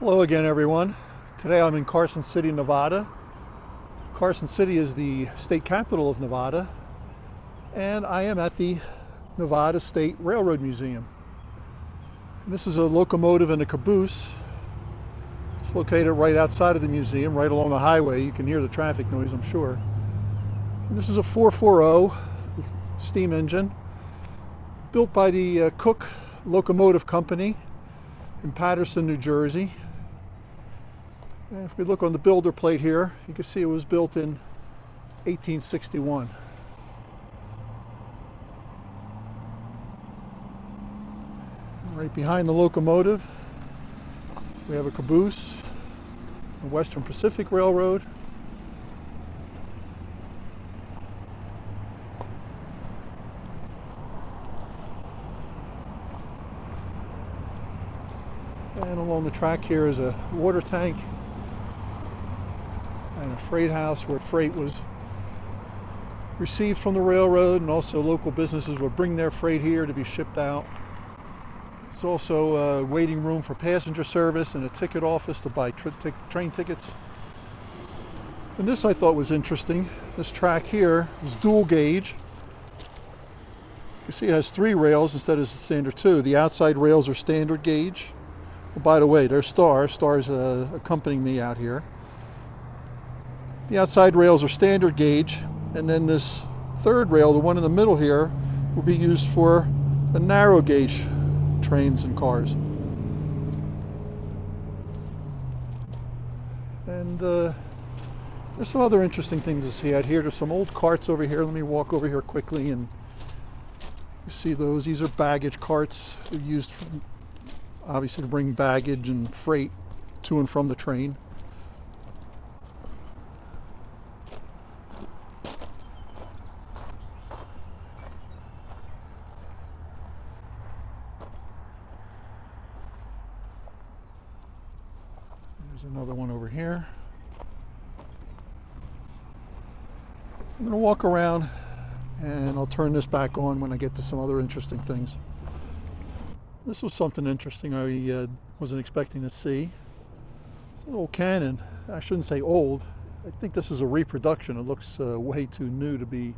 Hello again, everyone. Today I'm in Carson City, Nevada. Carson City is the state capital of Nevada, and I am at the Nevada State Railroad Museum. And this is a locomotive and a caboose. It's located right outside of the museum, right along the highway. You can hear the traffic noise, I'm sure. And this is a 440 steam engine built by the Cook Locomotive Company in Paterson, New Jersey. And if we look on the builder plate here, you can see it was built in 1861. Right behind the locomotive, we have a caboose, the Western Pacific Railroad. And along the track here is a water tank and a freight house where freight was received from the railroad, and also local businesses would bring their freight here to be shipped out. There's also a waiting room for passenger service and a ticket office to buy train tickets. And this I thought was interesting. This track here is dual gauge. You see it has 3 rails instead of the standard 2. The outside rails are standard gauge. Oh, by the way, there's Star's accompanying me out here. The outside rails are standard gauge, and then this third rail, the one in the middle here, will be used for the narrow gauge trains and cars. And there's some other interesting things to see out here. There's some old carts over here. Let me walk over here quickly, and you see those. These are baggage carts. They're used for, obviously, to bring baggage and freight to and from the train. There's another one over here. I'm going to walk around and I'll turn this back on when I get to some other interesting things. This was something interesting I wasn't expecting to see. It's an old cannon. I shouldn't say old. I think this is a reproduction. It looks way too new to be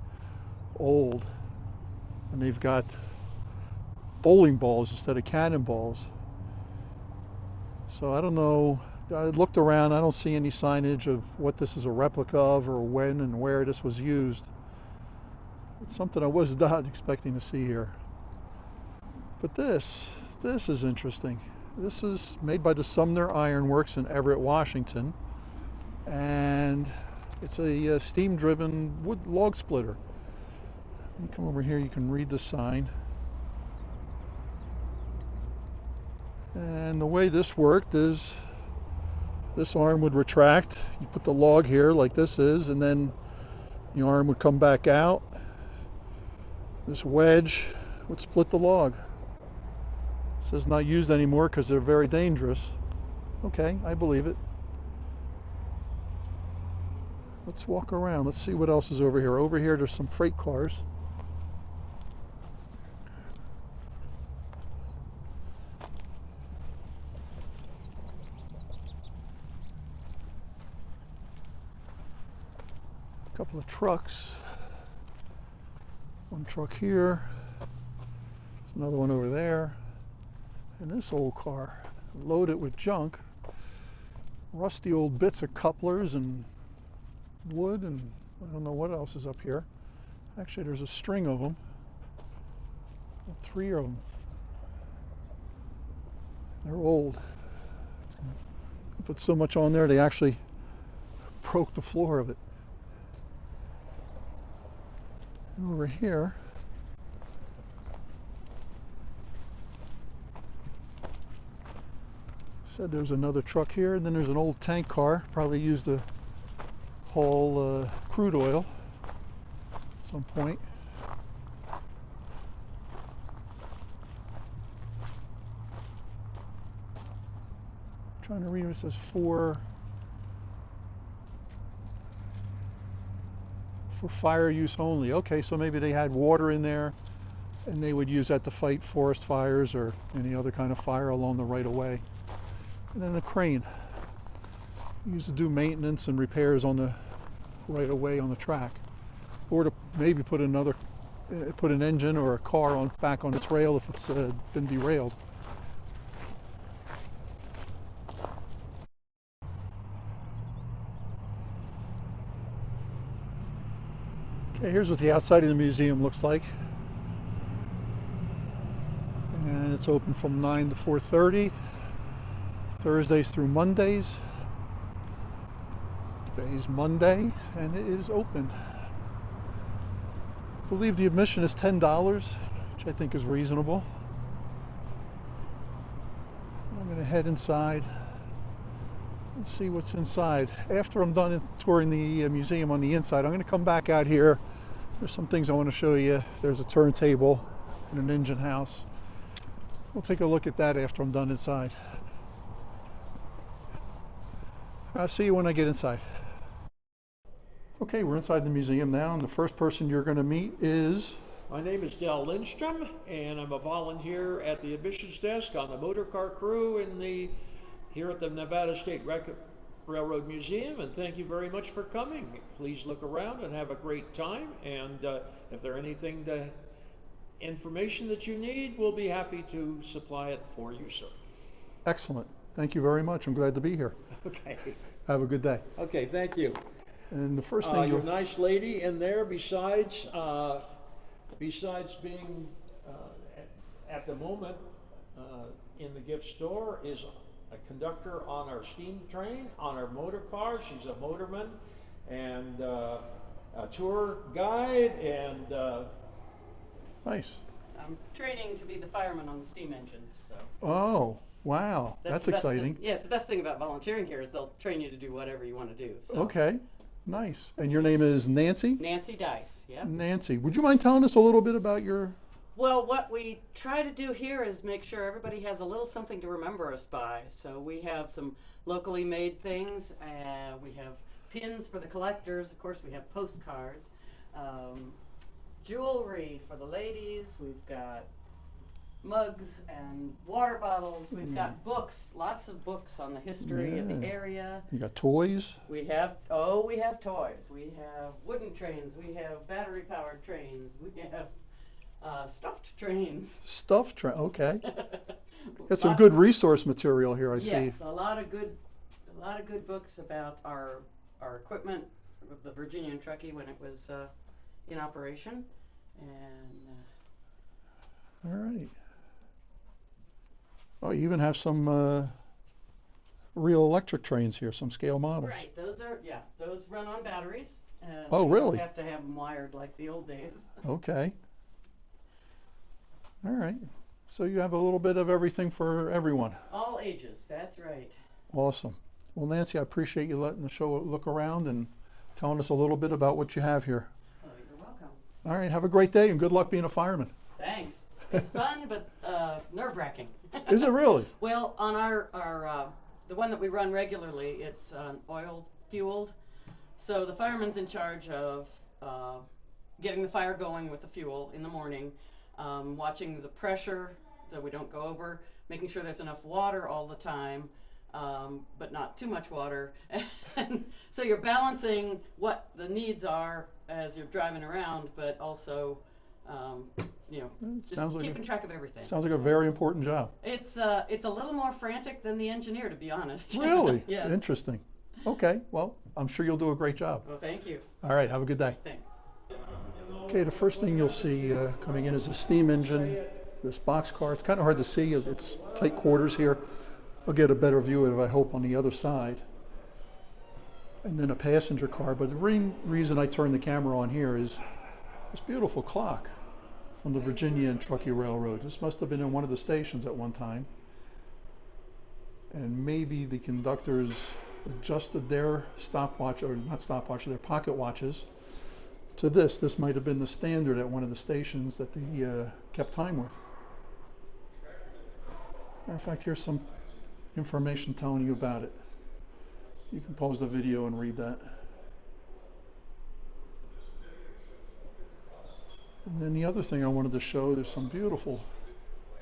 old. And they've got bowling balls instead of cannonballs. So I don't know. I looked around. I don't see any signage of what this is a replica of or when and where this was used. It's something I was not expecting to see here. But this is interesting. This is made by the Sumner Iron Works in Everett, Washington, and it's a steam-driven wood log splitter. You come over here, you can read the sign. And the way this worked is this arm would retract. You put the log here like this is, and then the arm would come back out. This wedge would split the log. It says not used anymore because they're very dangerous. Okay, I believe it. Let's walk around. Let's see what else is over here. Over here, there's some freight cars. A couple of trucks. One truck here. There's another one over there. And this old car, loaded with junk, rusty old bits of couplers and wood, and I don't know what else is up here. Actually, there's a string of them, 3 of them. They're old. Put so much on there, they actually broke the floor of it. And over here, said there's another truck here, and then there's an old tank car, probably used to haul crude oil at some point. I'm trying to read what it says, for fire use only. Okay, so maybe they had water in there and they would use that to fight forest fires or any other kind of fire along the right of way. and then a crane used to do maintenance and repairs on the right of way on the track, or to maybe put an engine or a car back on its rail if it's been derailed. Okay, here's what the outside of the museum looks like. And it's open from 9 to 4:30, Thursdays through Mondays. Today's Monday, and it is open. I believe the admission is $10, which I think is reasonable. I'm going to head inside and see what's inside. After I'm done touring the museum on the inside, I'm going to come back out here. There's some things I want to show you. There's a turntable and an engine house. We'll take a look at that after I'm done inside. I'll see you when I get inside. Okay, we're inside the museum now, and the first person you're going to meet is... My name is Del Lindstrom, and I'm a volunteer at the admissions desk on the motor car crew here at the Nevada State Railroad Museum, and thank you very much for coming. Please look around and have a great time, and if there's information that you need, we'll be happy to supply it for you, sir. Excellent. Thank you very much. I'm glad to be here. Okay. Have a good day. Okay, thank you. And the first thing your nice lady in there, besides being at the moment in the gift store, is a conductor on our steam train, on our motor car. She's a motorman and a tour guide, and nice. I'm training to be the fireman on the steam engines. So. Oh, wow, that's exciting. Yeah, it's the best thing about volunteering here is they'll train you to do whatever you want to do. So. Okay. Nice. And your name is Nancy? Nancy Dice, yeah. Nancy. Would you mind telling us a little bit about your... Well, what we try to do here is make sure everybody has a little something to remember us by. So we have some locally made things. We have pins for the collectors. Of course, we have postcards. Jewelry for the ladies. We've got mugs and water bottles. We've got books, lots of books on the history of the area. You got toys? We have toys. We have wooden trains. We have battery powered trains. We have stuffed trains. Stuffed train, okay. Got some good resource material here, I see. Yes, a lot of good books about our equipment, the Virginia Truckee when it was in operation, and. All right. Oh, you even have some real electric trains here, some scale models. Right, those run on batteries. Oh, so really? You don't have to have them wired like the old days. Okay. All right. So you have a little bit of everything for everyone. All ages, that's right. Awesome. Well, Nancy, I appreciate you letting the show look around and telling us a little bit about what you have here. Oh, you're welcome. All right, have a great day and good luck being a fireman. Thanks. It's fun, but nerve-wracking. Is it really? Well, on our the one that we run regularly, it's oil-fueled. So the fireman's in charge of getting the fire going with the fuel in the morning, watching the pressure that we don't go over, making sure there's enough water all the time, but not too much water. And so you're balancing what the needs are as you're driving around, but also just keeping track of everything. Sounds like a very important job. It's a little more frantic than the engineer, to be honest. Really? Yes. Interesting. Okay, well, I'm sure you'll do a great job. Well, thank you. All right, have a good day. Thanks. Okay, the first thing you'll see coming in is a steam engine, this box car. It's kind of hard to see. It's tight quarters here. I'll get a better view of it, I hope, on the other side. And then a passenger car. But the reason I turned the camera on here is this beautiful clock from the Virginia and Truckee Railroad. This must have been in one of the stations at one time. And maybe the conductors adjusted their stopwatch, or not stopwatch, their pocket watches to this. This might have been the standard at one of the stations that they kept time with. Matter of fact, here's some information telling you about it. You can pause the video and read that. And then the other thing I wanted to show, there's some beautiful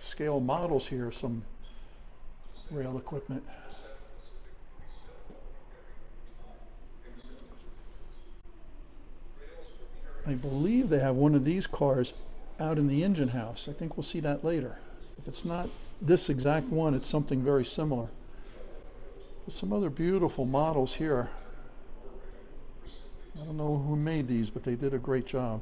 scale models here, some rail equipment. I believe they have one of these cars out in the engine house. I think we'll see that later. If it's not this exact one, it's something very similar. There's some other beautiful models here. I don't know who made these, but they did a great job.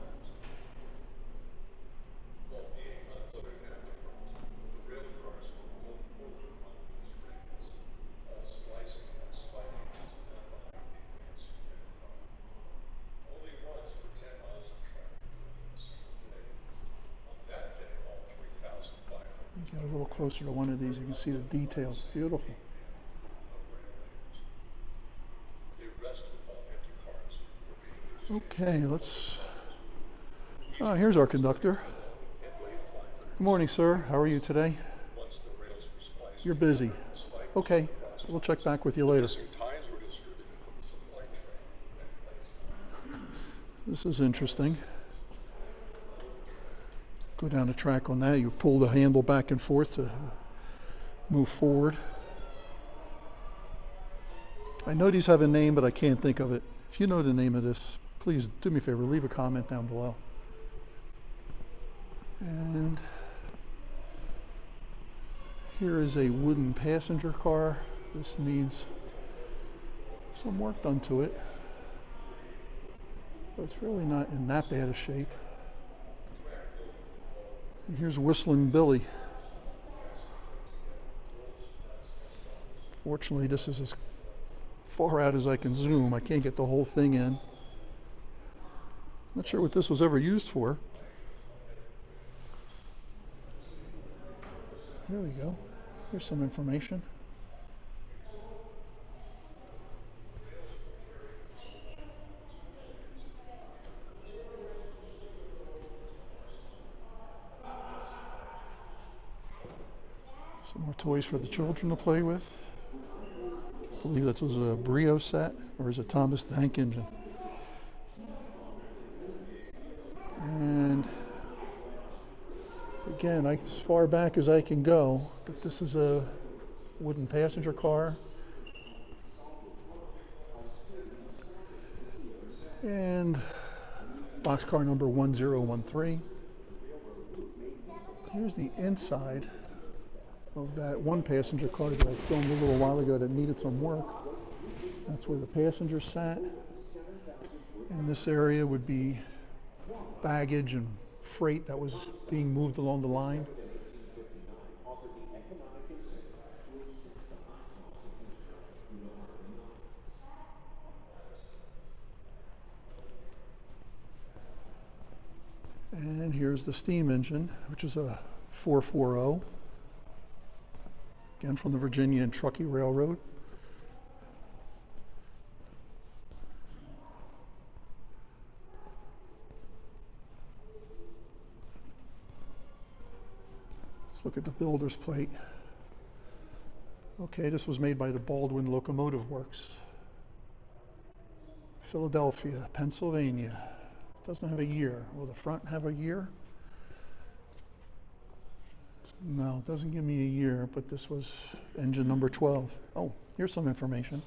You get a little closer to one of these, you can see the details. Beautiful. Okay, let's. Here's our conductor. Good morning, sir. How are you today? You're busy. Okay, we'll check back with you later. This is interesting. Go down the track on that. You pull the handle back and forth to move forward. I know these have a name, but I can't think of it. If you know the name of this, please do me a favor, leave a comment down below. And here is a wooden passenger car. This needs some work done to it, but it's really not in that bad a shape. And here's Whistling Billy. Fortunately, this is as far out as I can zoom. I can't get the whole thing in. Not sure what this was ever used for. There we go. Here's some information. Some more toys for the children to play with. I believe that was a Brio set, or is it Thomas the Tank Engine? And again, as far back as I can go, but this is a wooden passenger car. And boxcar number 1013. Here's the inside of that one passenger car that I filmed a little while ago that needed some work. That's where the passengers sat. And this area would be baggage and freight that was being moved along the line. And here's the steam engine, which is a 440, again from the Virginia and Truckee Railroad. Let's look at the builder's plate. Okay, this was made by the Baldwin Locomotive Works, Philadelphia, Pennsylvania. Doesn't have a year. Will the front have a year? No, it doesn't give me a year, but this was engine number 12. Oh, here's some information.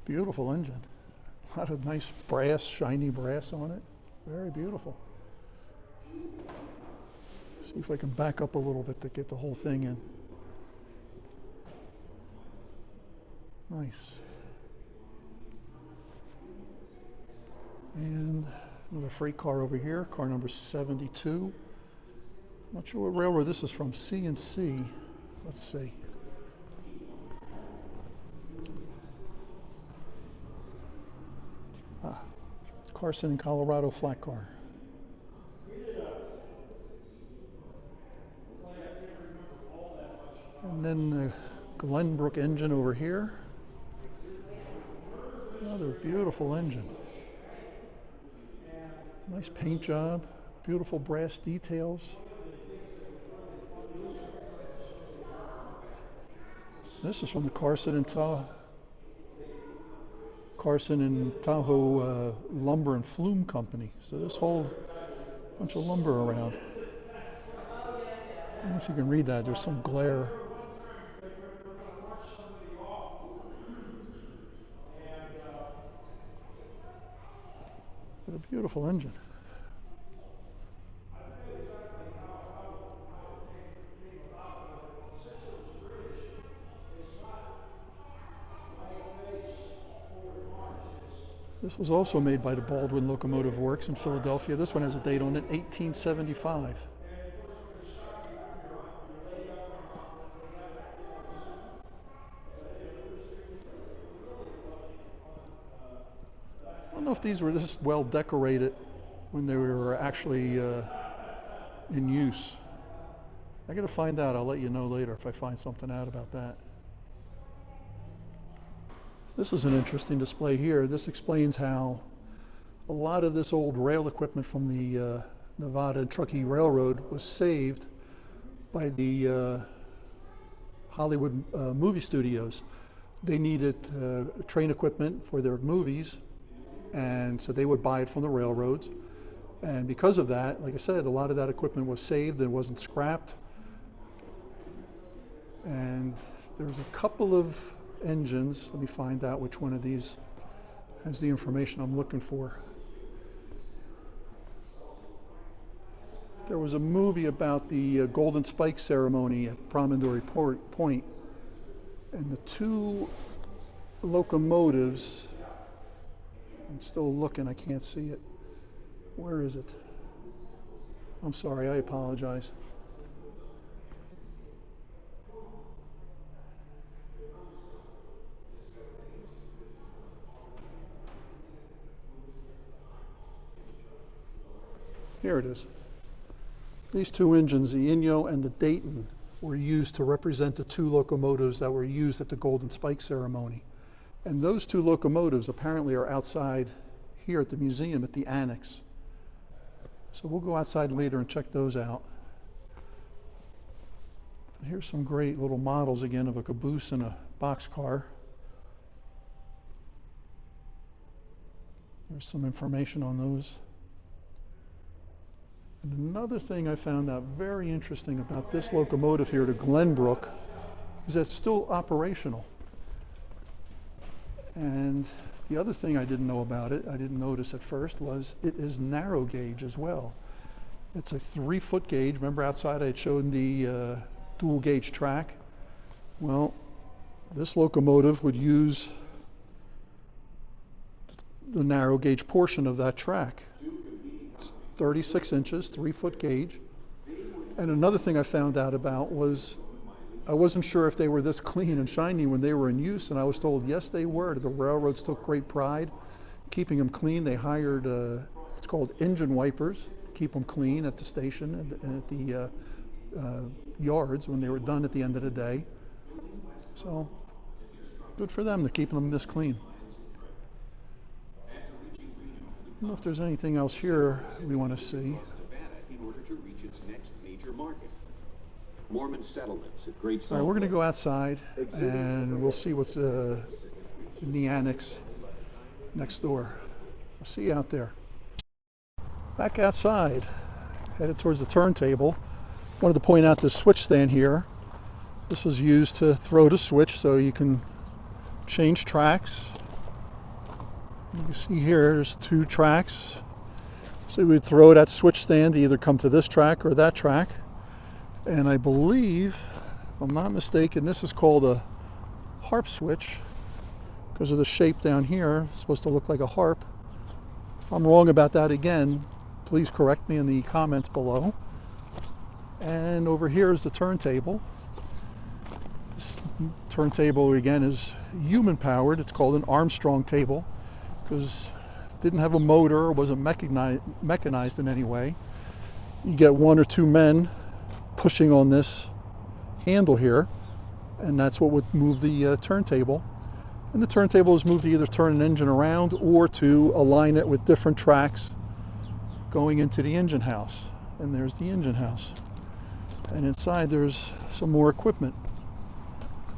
Beautiful engine. A lot of nice brass, shiny brass on it. Very beautiful. See if I can back up a little bit to get the whole thing in. Nice. And another freight car over here, car number 72. Not sure what railroad this is from, C&C. Let's see. Carson, Colorado flat car. And then the Glenbrook engine over here. Another beautiful engine. Nice paint job, beautiful brass details. This is from the Carson and Tahoe Lumber and Flume Company. So this whole bunch of lumber around. I don't know if you can read that. There's some glare. What a beautiful engine. This was also made by the Baldwin Locomotive Works in Philadelphia. This one has a date on it, 1875. I don't know if these were this well decorated when they were actually in use. I gotta find out. I'll let you know later if I find something out about that. This is an interesting display here. This explains how a lot of this old rail equipment from the Nevada and Truckee Railroad was saved by the Hollywood movie studios. They needed train equipment for their movies, and so they would buy it from the railroads. And because of that, like I said, a lot of that equipment was saved and wasn't scrapped. And there's a couple of engines. Let me find out which one of these has the information I'm looking for. There was a movie about the Golden Spike ceremony at Promontory Point, and the two locomotives, I'm still looking, I can't see it. Where is it? I'm sorry, I apologize. Here it is. These two engines, the Inyo and the Dayton, were used to represent the two locomotives that were used at the Golden Spike ceremony. And those two locomotives apparently are outside here at the museum at the annex. So we'll go outside later and check those out. And here's some great little models again of a caboose and a boxcar. There's some information on those. And another thing I found out very interesting about this locomotive here, the Glenbrook, is that it's still operational. And the other thing I didn't know about it, I didn't notice at first, was it is narrow gauge as well. It's a 3-foot gauge. Remember outside I had shown the dual gauge track? Well, this locomotive would use the narrow gauge portion of that track. 36 inches, 3-foot gauge. And another thing I found out about was I wasn't sure if they were this clean and shiny when they were in use, and I was told yes they were. The railroads took great pride keeping them clean. They hired it's called engine wipers to keep them clean at the station and at the yards when they were done at the end of the day. So good for them to keep them this clean. I don't know if there's anything else here we want to see. In order to reach its next major market. Mormon settlements at Great All right, we're going to go outside and we'll see what's in the annex next door. I'll see you out there. Back outside, headed towards the turntable. Wanted to point out this switch stand here. This was used to throw the switch so you can change tracks. You can see here, there's 2 tracks. So we'd throw that switch stand to either come to this track or that track. And I believe, if I'm not mistaken, this is called a harp switch because of the shape down here. It's supposed to look like a harp. If I'm wrong about that again, please correct me in the comments below. And over here is the turntable. This turntable again is human powered. It's called an Armstrong table because it didn't have a motor or wasn't mechanized in any way. You get 1 or 2 men pushing on this handle here, and that's what would move the turntable. And the turntable is moved to either turn an engine around or to align it with different tracks going into the engine house. And there's the engine house. And inside there's some more equipment.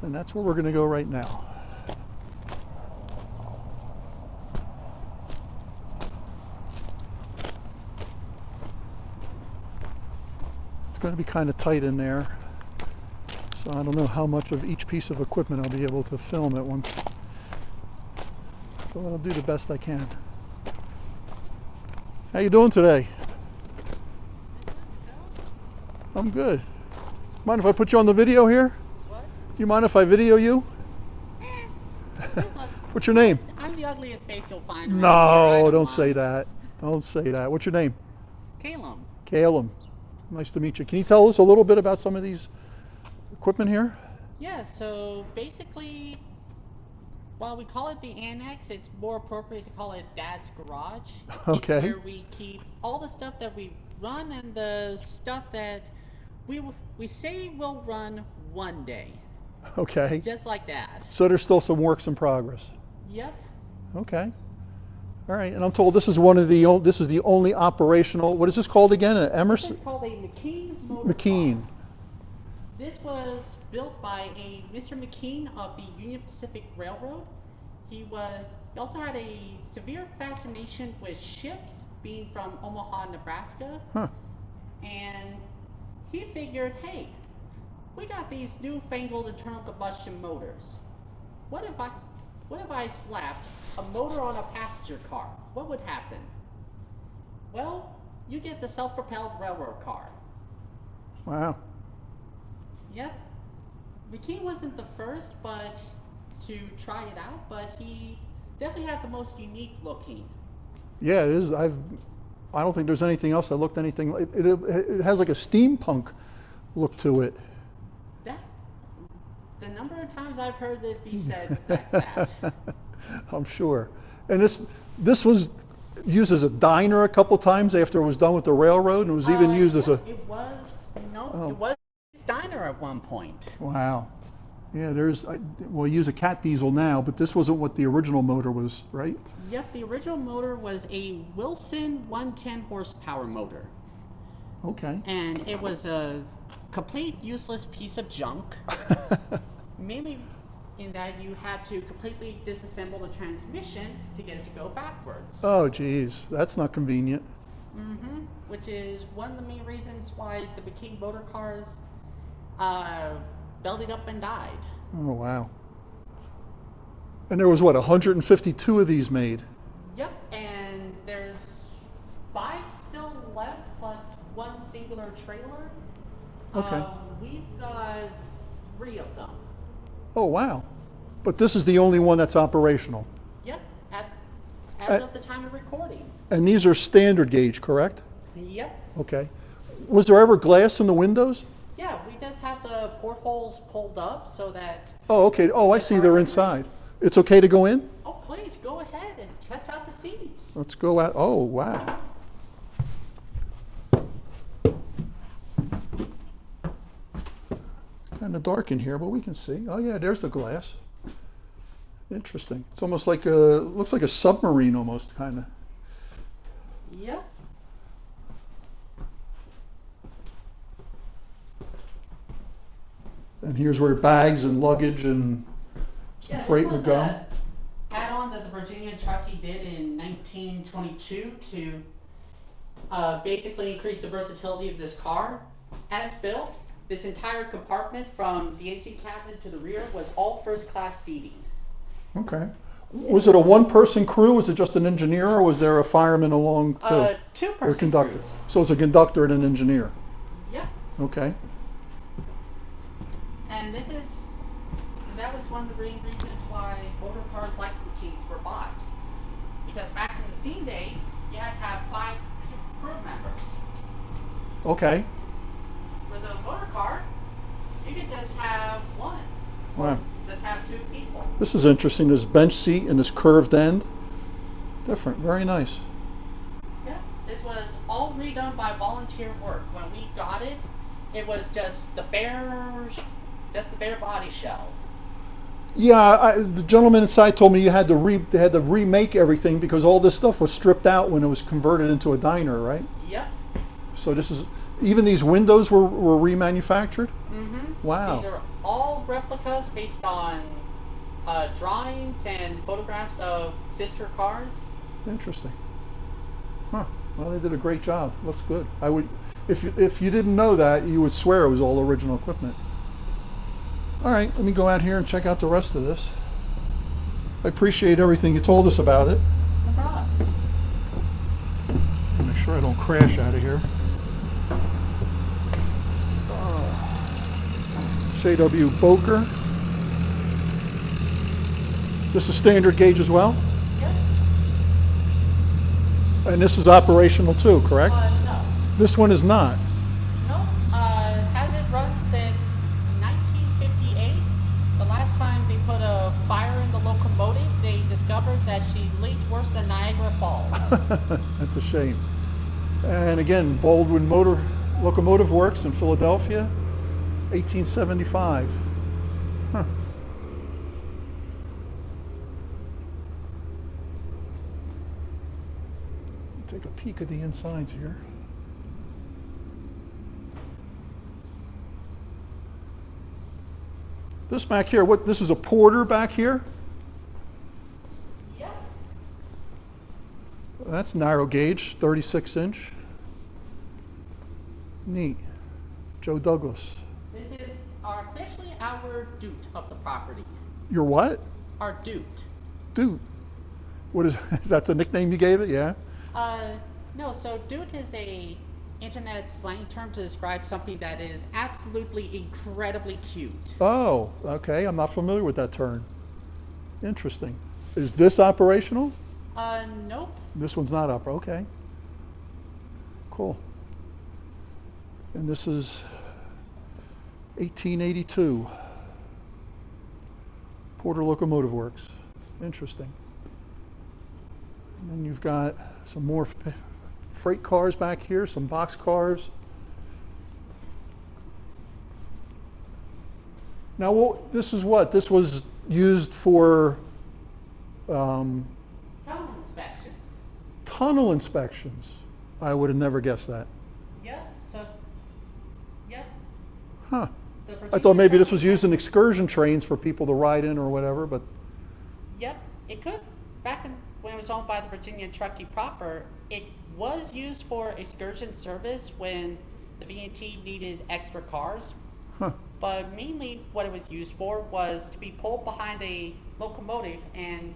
And that's where we're going to go right now. Going to be kind of tight in there, so I don't know how much of each piece of equipment I'll be able to film at once, but I'll do the best I can. How you doing today? I'm good. Mind if I put you on the video here? What? Do you mind if I video you? What's your name? I'm the ugliest face you'll find around No, here. I don't say mind. that. Don't say that. What's your name? Calum. Calum. Nice to meet you. Can you tell us a little bit about some of these equipment here? Yeah, so basically, while we call it the annex, it's more appropriate to call it Dad's Garage. Okay. It's where we keep all the stuff that we run and the stuff that we say will run one day. Okay. Just like that. So there's still some works in progress. Yep. Okay. All right. And I'm told this is this is the only operational. What is this called again? An This Emerson? is called a McKean motor McKean. car. This was built by a Mr. McKean of the Union Pacific Railroad. He also had a severe fascination with ships, being from Omaha, Nebraska. Huh. And he figured, hey, we got these newfangled internal combustion motors. What if I slapped a motor on a passenger car? What would happen? Well, you get the self-propelled railroad car. Wow. Yep. McKean wasn't the first to try it out, but he definitely had the most unique looking. Yeah, it is. I don't think there's anything else that looked anything. It has like a steampunk look to it. The number of times I've heard it be said like that. I'm sure. And this was used as a diner a couple times after it was done with the railroad, and it was even used as a. It was Oh. It was a diner at one point. Wow. Yeah, we use a cat diesel now, but this wasn't what the original motor was, right? Yep, the original motor was a Wilson 110 horsepower motor. Okay. And it was a complete useless piece of junk. Mainly in that you had to completely disassemble the transmission to get it to go backwards. Oh, geez, that's not convenient. Which is one of the main reasons why the McKean motor cars belted up and died. Oh, wow. And there was 152 of these made? Yep, and there's 5 still left plus one singular trailer. Okay. We've got 3 of them. Oh, wow. But this is the only one that's operational. Yep, as of the time of recording. And these are standard gauge, correct? Yep. Okay. Was there ever glass in the windows? Yeah, we just have the portholes pulled up so that. Oh, okay. Oh, I see. They're inside. It's okay to go in? Oh, please go ahead and test out the seats. Let's go out. Oh, wow. Kind of dark in here, but we can see. Oh, yeah, there's the glass. Interesting. It's almost like looks like a submarine almost, kind of. Yep. And here's where bags and luggage and some freight would go. Add-on that the Virginia Truckee did in 1922 to basically increase the versatility of this car. As built, this entire compartment from the engine cabinet to the rear was all first-class seating. Okay. Was it a one-person crew? Was it just an engineer, or was there a fireman along too? Two-person Or conductor? crews. So it's a conductor and an engineer. Yep. Okay. And that was one of the main reasons why motor cars like McKeans were bought. Because back in the steam days, you had to have 5 crew members. Okay. With a motor car, you could just have 1. Wow. Just have 2 people. This is interesting. This bench seat and this curved end. Different. Very nice. Yeah. This was all redone by volunteer work. When we got it, it was just the bare body shell. Yeah, the gentleman inside told me they had to remake everything because all this stuff was stripped out when it was converted into a diner, right? Yep. So even these windows were remanufactured? Mm-hmm. Wow. These are all replicas based on drawings and photographs of sister cars. Interesting. Huh. Well, they did a great job. Looks good. If you didn't know that, you would swear it was all original equipment. All right, let me go out here and check out the rest of this. I appreciate everything you told us about it. No problem. sure I don't crash out of here. JW Boker. This is standard gauge as well? Yep. And this is operational too, correct? No. This one is not. Nope. Hasn't run since 1958. The last time they put a fire in the locomotive, they discovered that she leaked worse than Niagara Falls. That's a shame. And again, Baldwin Locomotive Works in Philadelphia, 1875. Huh. Take a peek at the insides here. This back here, this is a Porter back here? Yep. That's narrow gauge, 36 inch. Neat. Joe Douglas. This is officially our doot of the property. Your what? Our doot. Dude. What is that the nickname you gave it? Yeah? No, so doot is a internet slang term to describe something that is absolutely incredibly cute. Oh, okay. I'm not familiar with that term. Interesting. Is this operational? Nope. This one's not up. Okay. Cool. And this is 1882. Porter Locomotive Works. Interesting. And then you've got some more freight cars back here, some box cars. Now, this is what? This was used for Tunnel inspections. tunnel inspections. I would have never guessed that. Yep, yep. Huh. I thought maybe this was used in excursion trains for people to ride in or whatever, but Yep, it could. Back when it was owned by the Virginia Truckee proper, it was used for excursion service when the V&T needed extra cars. huh. But mainly what it was used for was to be pulled behind a locomotive and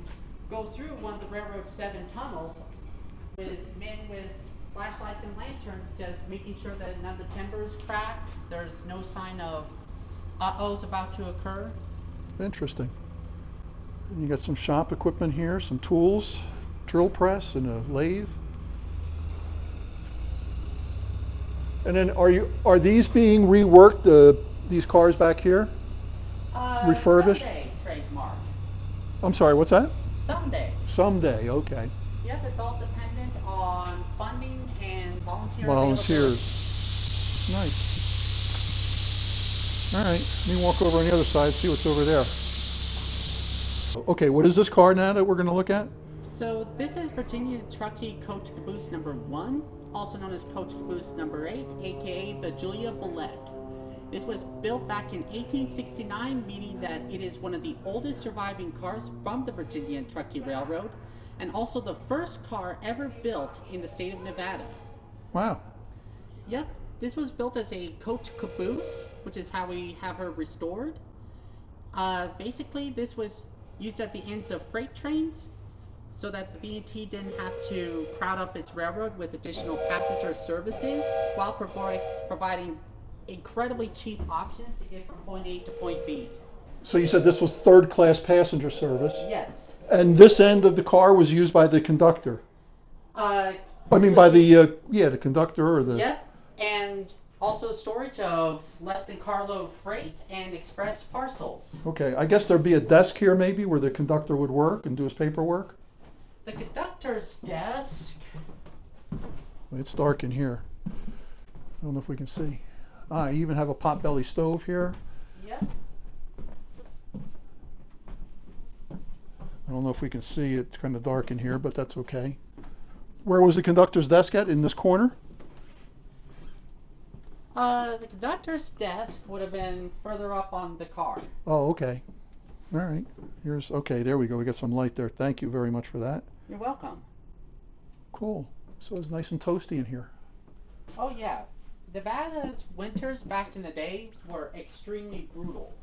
go through one of the railroad's 7 tunnels with men with flashlights and lanterns, just making sure that none of the timbers crack, there's no sign of uh-oh's about to occur. Interesting. And you got some shop equipment here, some tools, drill press and a lathe. And then are these being reworked, these cars back here? Refurbished? Someday, trademark. I'm sorry, what's that? Someday. Someday, okay. Yep, it's all dependent on funding and volunteer Volunteers. Nice. All right, let me walk over on the other side, see what's over there. Okay, what is this car now that we're going to look at? So this is Virginia Truckee Coach Caboose number 1, also known as Coach Caboose number 8, aka the Julia Bulette. This was built back in 1869, meaning that it is one of the oldest surviving cars from the Virginia and Truckee Railroad, and also the first car ever built in the state of Nevada. Wow. Yep, this was built as a coach caboose, which is how we have her restored. Basically, this was used at the ends of freight trains so that the V&T didn't have to crowd up its railroad with additional passenger services while providing incredibly cheap options to get from point A to point B. So you said this was third-class passenger service, Yes. and this end of the car was used by the conductor. I mean, by the the conductor or the. Yep, and also storage of less than carload freight and express parcels. Okay, I guess there'd be a desk here maybe where the conductor would work and do his paperwork. The conductor's desk. It's dark in here. I don't know if we can see. I even have a potbelly stove here. Yep. I don't know if we can see. It's kind of dark in here, but that's okay. Where was the conductor's desk at? In this corner? The conductor's desk would have been further up on the car. Oh, okay. All right. Okay, there we go. We got some light there. Thank you very much for that. You're welcome. Cool. So it's nice and toasty in here. Oh yeah. Nevada's winters back in the day were extremely brutal.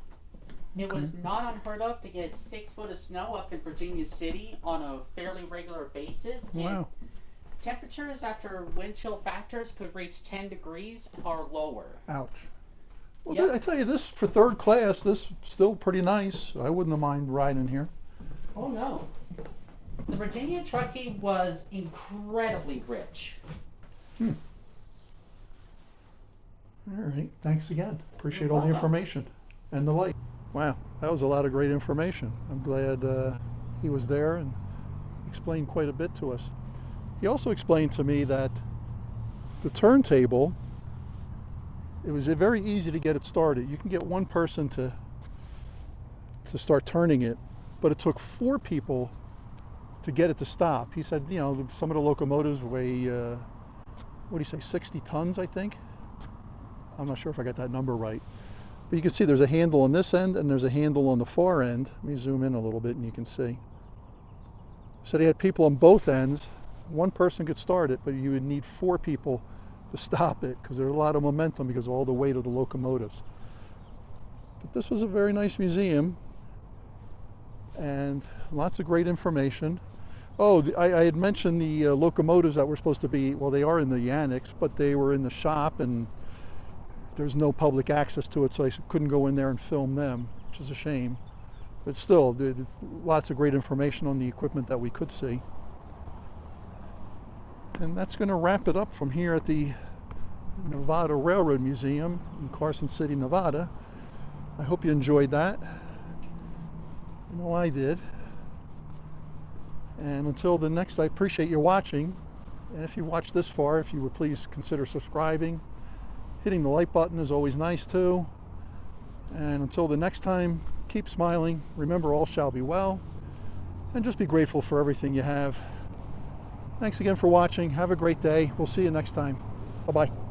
It was not unheard of to get 6 foot of snow up in Virginia City on a fairly regular basis. Wow. temperatures after wind chill factors could reach 10 degrees or lower. Ouch. Well, Yep. I tell you, this for third class, this still pretty nice. I wouldn't have mind riding here. Oh no. The Virginia trucking was incredibly rich. Hmm. All right. Thanks again. Appreciate You're all the welcome. information and the light. Wow, that was a lot of great information. I'm glad he was there and explained quite a bit to us. He also explained to me that the turntable, it was very easy to get it started. You can get one person to start turning it, but it took 4 people to get it to stop. He said, you know, some of the locomotives weigh, what do you say, 60 tons, I think? I'm not sure if I got that number right. But you can see there's a handle on this end and there's a handle on the far end. Let me zoom in a little bit and you can see. So they had people on both ends. One person could start it, but you would need 4 people to stop it because there's a lot of momentum because of all the weight of the locomotives. But this was a very nice museum and lots of great information. Oh, I had mentioned the locomotives that were supposed to be, well, they are in the annex, but they were in the shop and there's no public access to it, so I couldn't go in there and film them, which is a shame. But still, lots of great information on the equipment that we could see. And that's going to wrap it up from here at the Nevada Railroad Museum in Carson City, Nevada. I hope you enjoyed that. I know I did. And until the next, I appreciate you watching. And if you watched this far, if you would please consider subscribing. Hitting the like button is always nice too. And until the next time, keep smiling. Remember, all shall be well. And just be grateful for everything you have. Thanks again for watching. Have a great day. We'll see you next time. Bye-bye.